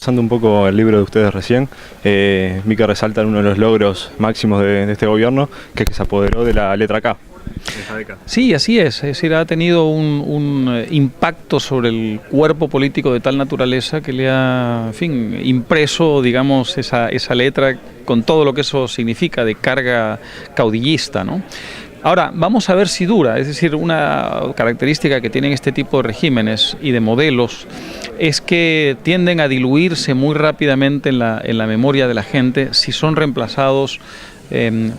Pasando un poco el libro de ustedes recién, vi que resaltan uno de los logros máximos de este gobierno, que es que se apoderó de la letra K. Sí, así es decir, ha tenido un impacto sobre el cuerpo político de tal naturaleza que le ha, en fin, impreso, digamos, esa letra con todo lo que eso significa de carga caudillista, ¿no? Ahora, vamos a ver si dura, es decir, una característica que tienen este tipo de regímenes y de modelos es que tienden a diluirse muy rápidamente en la memoria de la gente si son reemplazados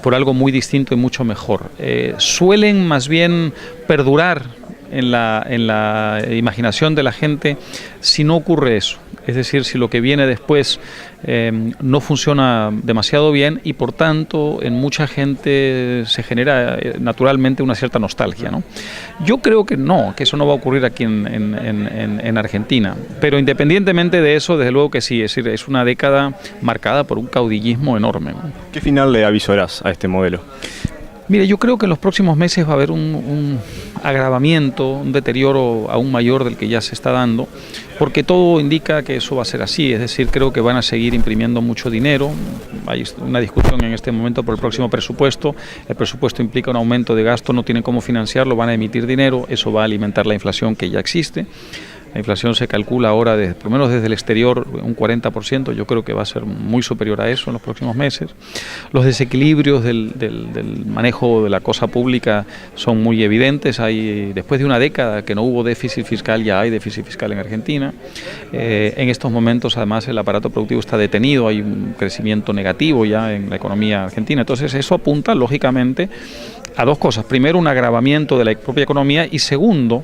por algo muy distinto y mucho mejor. Suelen más bien perdurar en la imaginación de la gente si no ocurre eso. Es decir, si lo que viene después no funciona demasiado bien y por tanto en mucha gente se genera naturalmente una cierta nostalgia, ¿no? Yo creo que no, que eso no va a ocurrir aquí en Argentina, pero independientemente de eso, desde luego que sí, es decir, es una década marcada por un caudillismo enorme, ¿no? ¿Qué final le avisorás a este modelo? Mire, yo creo que en los próximos meses va a haber un agravamiento, un deterioro aún mayor del que ya se está dando, porque todo indica que eso va a ser así, es decir, creo que van a seguir imprimiendo mucho dinero. Hay una discusión en este momento por el próximo presupuesto, el presupuesto implica un aumento de gasto, no tienen cómo financiarlo, van a emitir dinero, eso va a alimentar la inflación que ya existe. La inflación se calcula ahora, por lo menos desde el exterior, un 40%, yo creo que va a ser muy superior a eso en los próximos meses. Los desequilibrios del manejo de la cosa pública son muy evidentes. Después de una década que no hubo déficit fiscal, ya hay déficit fiscal en Argentina. En estos momentos, además, el aparato productivo está detenido, hay un crecimiento negativo ya en la economía argentina. Entonces, eso apunta, lógicamente, a dos cosas. Primero, un agravamiento de la propia economía y segundo,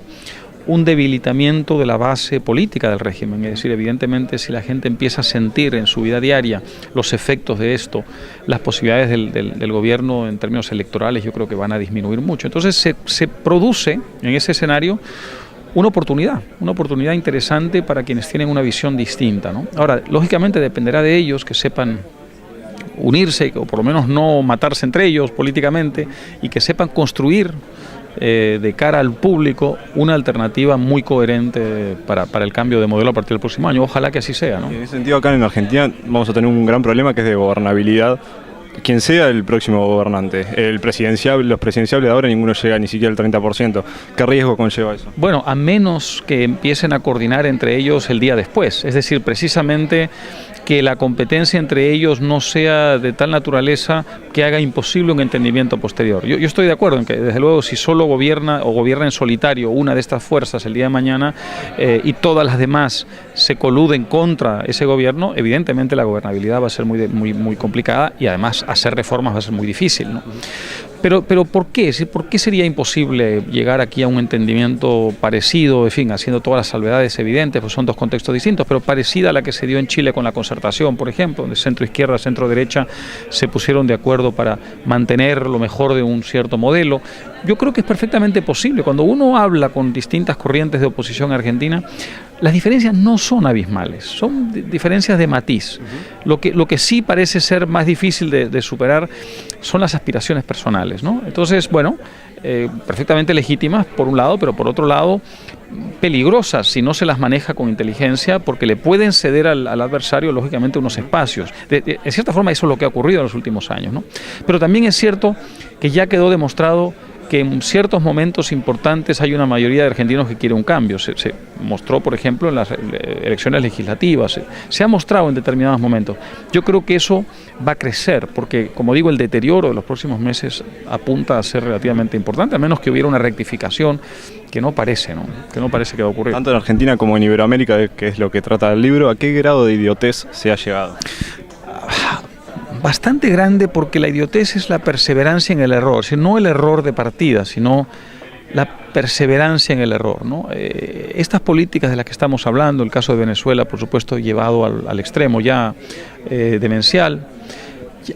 un debilitamiento de la base política del régimen, es decir, evidentemente si la gente empieza a sentir en su vida diaria los efectos de esto, las posibilidades del gobierno en términos electorales yo creo que van a disminuir mucho. Entonces se produce en ese escenario una oportunidad interesante para quienes tienen una visión distinta, ¿no? Ahora, lógicamente dependerá de ellos que sepan unirse o por lo menos no matarse entre ellos políticamente y que sepan construir de cara al público una alternativa muy coherente para el cambio de modelo a partir del próximo año. Ojalá que así sea, ¿no? En ese sentido, acá en Argentina vamos a tener un gran problema que es de gobernabilidad. Quien sea el próximo gobernante, los presidenciables de ahora ninguno llega ni siquiera al 30%. ¿Qué riesgo conlleva eso? Bueno, a menos que empiecen a coordinar entre ellos el día después, es decir, precisamente que la competencia entre ellos no sea de tal naturaleza que haga imposible un entendimiento posterior. Yo estoy de acuerdo en que, desde luego, si solo gobierna o gobierna en solitario una de estas fuerzas el día de mañana y todas las demás se coluden contra ese gobierno, evidentemente la gobernabilidad va a ser muy complicada y además hacer reformas va a ser muy difícil, ¿no? Pero ¿por qué? ¿Por qué sería imposible llegar aquí a un entendimiento parecido, en fin, haciendo todas las salvedades evidentes, pues son dos contextos distintos, pero parecida a la que se dio en Chile con la concertación, por ejemplo, donde centro-izquierda, centro-derecha se pusieron de acuerdo para mantener lo mejor de un cierto modelo? Yo creo que es perfectamente posible. Cuando uno habla con distintas corrientes de oposición argentina, las diferencias no son abismales, son diferencias de matiz. Lo que sí parece ser más difícil de superar son las aspiraciones personales, ¿no? Entonces, bueno, perfectamente legítimas por un lado, pero por otro lado peligrosas si no se las maneja con inteligencia, porque le pueden ceder al adversario lógicamente unos espacios. En cierta forma eso es lo que ha ocurrido en los últimos años, ¿no? Pero también es cierto que ya quedó demostrado que en ciertos momentos importantes hay una mayoría de argentinos que quiere un cambio. Se mostró, por ejemplo, en las elecciones legislativas, se ha mostrado en determinados momentos. Yo creo que eso va a crecer, porque, como digo, el deterioro de los próximos meses apunta a ser relativamente importante, a menos que hubiera una rectificación que no parece, ¿no? Que no parece que va a ocurrir. Tanto en Argentina como en Iberoamérica, que es lo que trata el libro, ¿a qué grado de idiotez se ha llegado? Bastante grande, porque la idiotez es la perseverancia en el error, no el error de partida, sino la perseverancia en el error, ¿no? Estas políticas de las que estamos hablando, el caso de Venezuela, por supuesto, llevado al extremo ya demencial,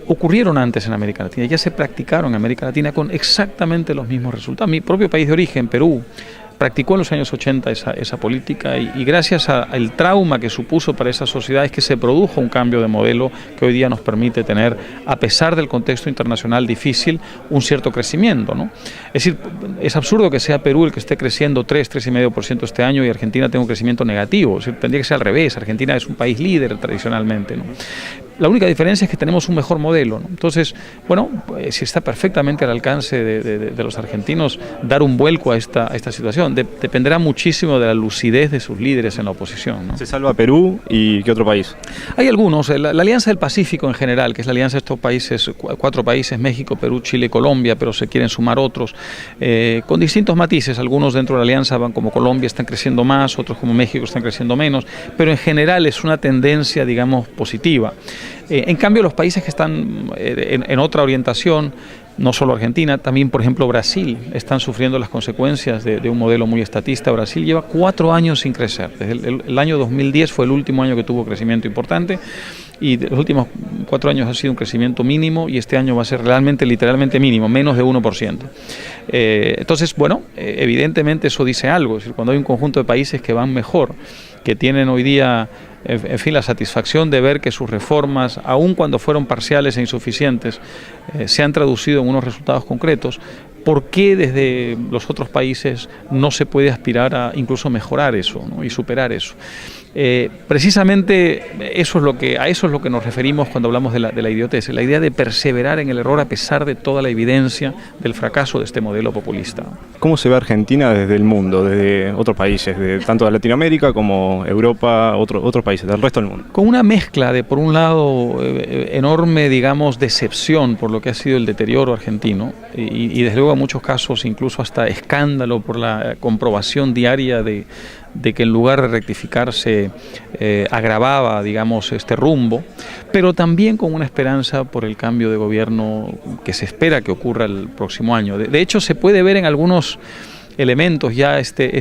ocurrieron antes en América Latina, ya se practicaron en América Latina con exactamente los mismos resultados. Mi propio país de origen, Perú, practicó en los años 80 esa política y gracias al trauma que supuso para esa sociedad es que se produjo un cambio de modelo que hoy día nos permite tener, a pesar del contexto internacional difícil, un cierto crecimiento, ¿no? Es decir, es absurdo que sea Perú el que esté creciendo 3,5% este año y Argentina tenga un crecimiento negativo. Es decir, tendría que ser al revés. Argentina es un país líder tradicionalmente, ¿no? La única diferencia es que tenemos un mejor modelo, ¿no? Entonces, bueno, si está perfectamente al alcance de los argentinos dar un vuelco a esta situación, dependerá muchísimo de la lucidez de sus líderes en la oposición, ¿no? ¿Se salva Perú y qué otro país? Hay algunos, la Alianza del Pacífico en general, que es la alianza de estos países, 4 países, México, Perú, Chile, Colombia, pero se quieren sumar otros, con distintos matices. Algunos dentro de la alianza van como Colombia están creciendo más, otros como México están creciendo menos, pero en general es una tendencia, digamos, positiva. En cambio, los países que están en otra orientación, no solo Argentina, también por ejemplo Brasil, están sufriendo las consecuencias de un modelo muy estatista. Brasil lleva 4 años sin crecer. Desde el año 2010 fue el último año que tuvo crecimiento importante y los últimos 4 años ha sido un crecimiento mínimo y este año va a ser realmente, literalmente mínimo, menos de 1%. Entonces, bueno, evidentemente eso dice algo. Es decir, cuando hay un conjunto de países que van mejor, que tienen hoy día, en fin, la satisfacción de ver que sus reformas, aun cuando fueron parciales e insuficientes, se han traducido en unos resultados concretos, ¿por qué desde los otros países no se puede aspirar a incluso mejorar eso, ¿no? Y superar eso? Precisamente a eso es lo que nos referimos cuando hablamos de la idiotez, la idea de perseverar en el error a pesar de toda la evidencia del fracaso de este modelo populista. ¿Cómo se ve Argentina desde el mundo, desde otros países, tanto de Latinoamérica como Europa, otros países, del resto del mundo? Con una mezcla de, por un lado, enorme, digamos, decepción por lo que ha sido el deterioro argentino y desde luego en muchos casos incluso hasta escándalo por la comprobación diaria de que en lugar de rectificarse agravaba, digamos, este rumbo, pero también con una esperanza por el cambio de gobierno que se espera que ocurra el próximo año. De hecho, se puede ver en algunos elementos ya este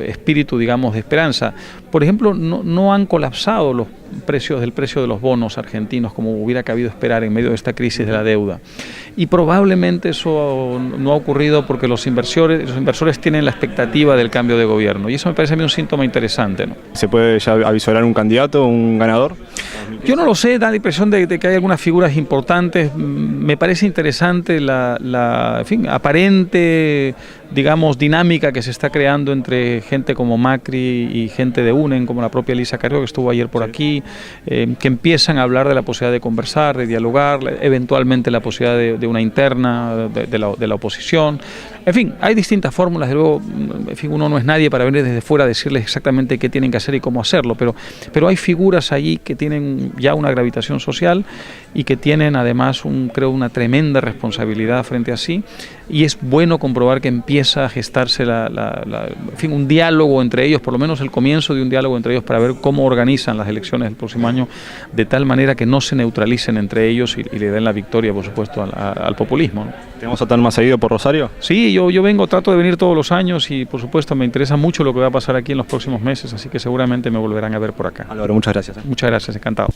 espíritu, digamos, de esperanza. Por ejemplo, no han colapsado los precios del precio de los bonos argentinos como hubiera cabido esperar en medio de esta crisis de la deuda. Y probablemente eso no ha ocurrido porque los inversores tienen la expectativa del cambio de gobierno. Y eso me parece a mí un síntoma interesante, ¿no? ¿Se puede ya avisorar un candidato, un ganador? Yo no lo sé, da la impresión de que hay algunas figuras importantes. Me parece interesante la en fin, aparente, digamos, dinámica que se está creando entre gente como Macri y gente de UNEN, como la propia Elisa Carrió, que estuvo ayer por aquí, que empiezan a hablar de la posibilidad de conversar, de dialogar, eventualmente la posibilidad de una interna de la oposición. En fin, hay distintas fórmulas, de luego, en fin, uno no es nadie para venir desde fuera a decirles exactamente qué tienen que hacer y cómo hacerlo, pero hay figuras allí que tienen ya una gravitación social y que tienen además, creo, una tremenda responsabilidad frente a sí, y es bueno comprobar que empieza a gestarse en fin, un diálogo entre ellos, por lo menos el comienzo de un diálogo entre ellos para ver cómo organizan las elecciones del próximo año, de tal manera que no se neutralicen entre ellos y le den la victoria, por supuesto, al populismo, ¿no? ¿Te vamos a estar más seguido por Rosario? Sí, yo trato de venir todos los años y por supuesto me interesa mucho lo que va a pasar aquí en los próximos meses, así que seguramente me volverán a ver por acá. Álvaro, muchas gracias. Muchas gracias, encantado.